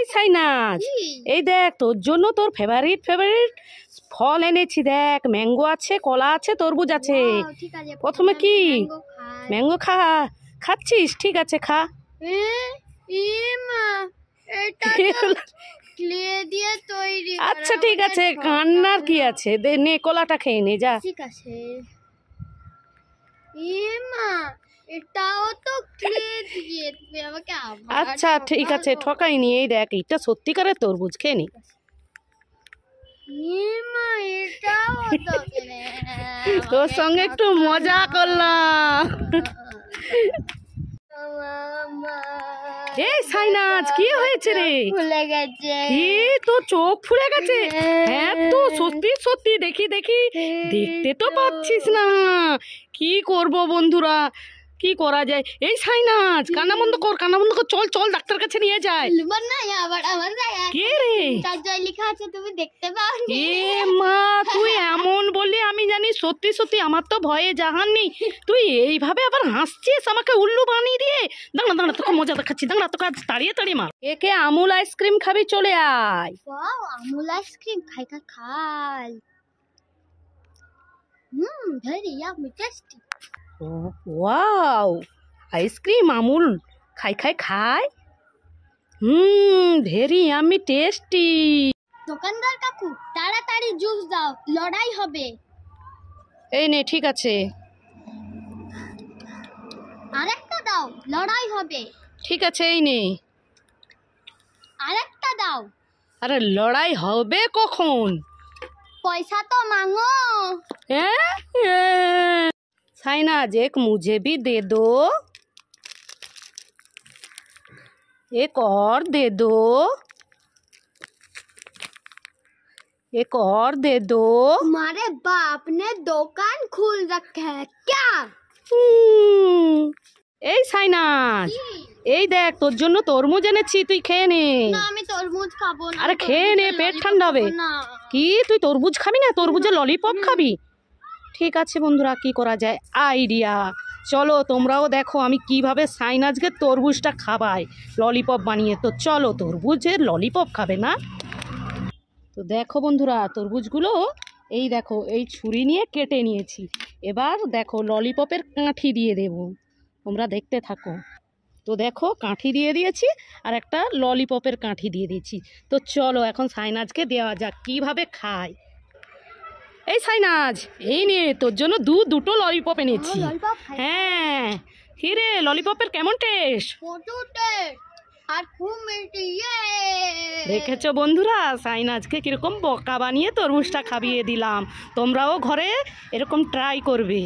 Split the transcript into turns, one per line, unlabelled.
এই সাইনাজ, এই দেখ তোর জন্য তোর ফেভারিট ফল এনেছি। দেখ ম্যাঙ্গো আছে, কলা আছে, তরমুজ আছে। প্রথমে কি ম্যাঙ্গো খাচ্ছিস? ঠিক আছে খা। আচ্ছা ঠিক আছে, কান্নার কি আছে, দে নে কলাটা খেয়ে নে যা।
ঠিক আছে। এটাও তো
আচ্ছা ঠিক আছে, ঠকাইনি। এই দেখ এটা সত্যিকারের তরমুজ, খেয়ে নি। তোর সঙ্গে একটু মজা করলাম। এই সাইনাজ, কি হয়েছে রে?
ফুলে গেছে।
কি তোর চোখ ফুলে গেছে? হ্যাঁ তো সত্যি দেখি দেখতে তো পাচ্ছিস না। কি করব বন্ধুরা, কি করা যায়? এই সাইনাজ, কান্না বন্ধ কর। চল ডাক্তার কাছে নিয়ে যায়। কে রে?
লেখা আছে, তুমি দেখতে পাও?
এ মা, তুই এমন বললি আমি জানি। সত্যি আমার তো ভয়ে জাহান নেই। তুই এইভাবে আবার হাসছিস আমাকে উল্লু বানিয়ে দিয়ে। দাঁড়া তোকে মজা দেখাচ্ছি। দাঁড়া তোকে তাড়িয়ে মার। একে আমুল আইসক্রিম খাবি? চলে আয়।
আমুল আইসক্রিম খাই। Very yummy tasty.
Wow, ice cream Amul খাই। Very yummy tasty.
দোকানদার কাকু, তাড়াতাড়ি জুস দাও, লড়াই হবে।
এই নে, ঠিক আছে।
আরেকটা দাও, লড়াই হবে।
ঠিক আছে, এই নে।
আরেকটা দাও।
আরে লড়াই হবে কখন?
पैसा तो मांगो।
साइनाज, एक मुझे भी दे दो, एक और दे दो, एक और दे दो।
तुम्हारे बाप ने दुकान खोल रखा है क्या?
এই সাইনাজ, এই দেখ তোর জন্য তরমুজ এনেছি, তুই খেয়ে নে।
না, আমি তরমুজ খাবো না।
আরে খেয়ে নে, পেট ঠান্ডা হবে। কি তুই তরমুজ খাবি না? তরমুজের ললিপপ খাবি? ঠিক আছে বন্ধুরা, কি করা যায় আইডিয়া। চলো তোমরাও দেখো আমি কিভাবে সাইনাজকে তরমুজটা খাবাই ললিপপ বানিয়ে। তো চলো, তরমুজের ললিপপ খাবে না? তো দেখো বন্ধুরা, তরমুজগুলো এই দেখো, এই ছুরি নিয়ে কেটে নিয়েছি। এবার দেখো ললিপপের কাঠি দিয়ে দেবো, তোমরা দেখতে থাকো। তো দেখো কাঠি দিয়ে দিয়েছি, আর একটা ললিপপের কাঠি দিয়ে দিয়েছি। তো চলো এখন সাইনাজকে দেওয়া যাক কিভাবে খায়। এই সাইনাজ, এই নে তোর জন্য দুটো ললিপপ এনেছি। হ্যাঁ, কি রে ললিপপের কেমন টেস্ট?
আর খুব মিষ্টি।
দেখেছো বন্ধুরা, সাইনাজকে কিরকম বোকা বানিয়ে তরমুজটা খাইয়ে দিলাম। তোমরাও ঘরে এরকম ট্রাই করবে।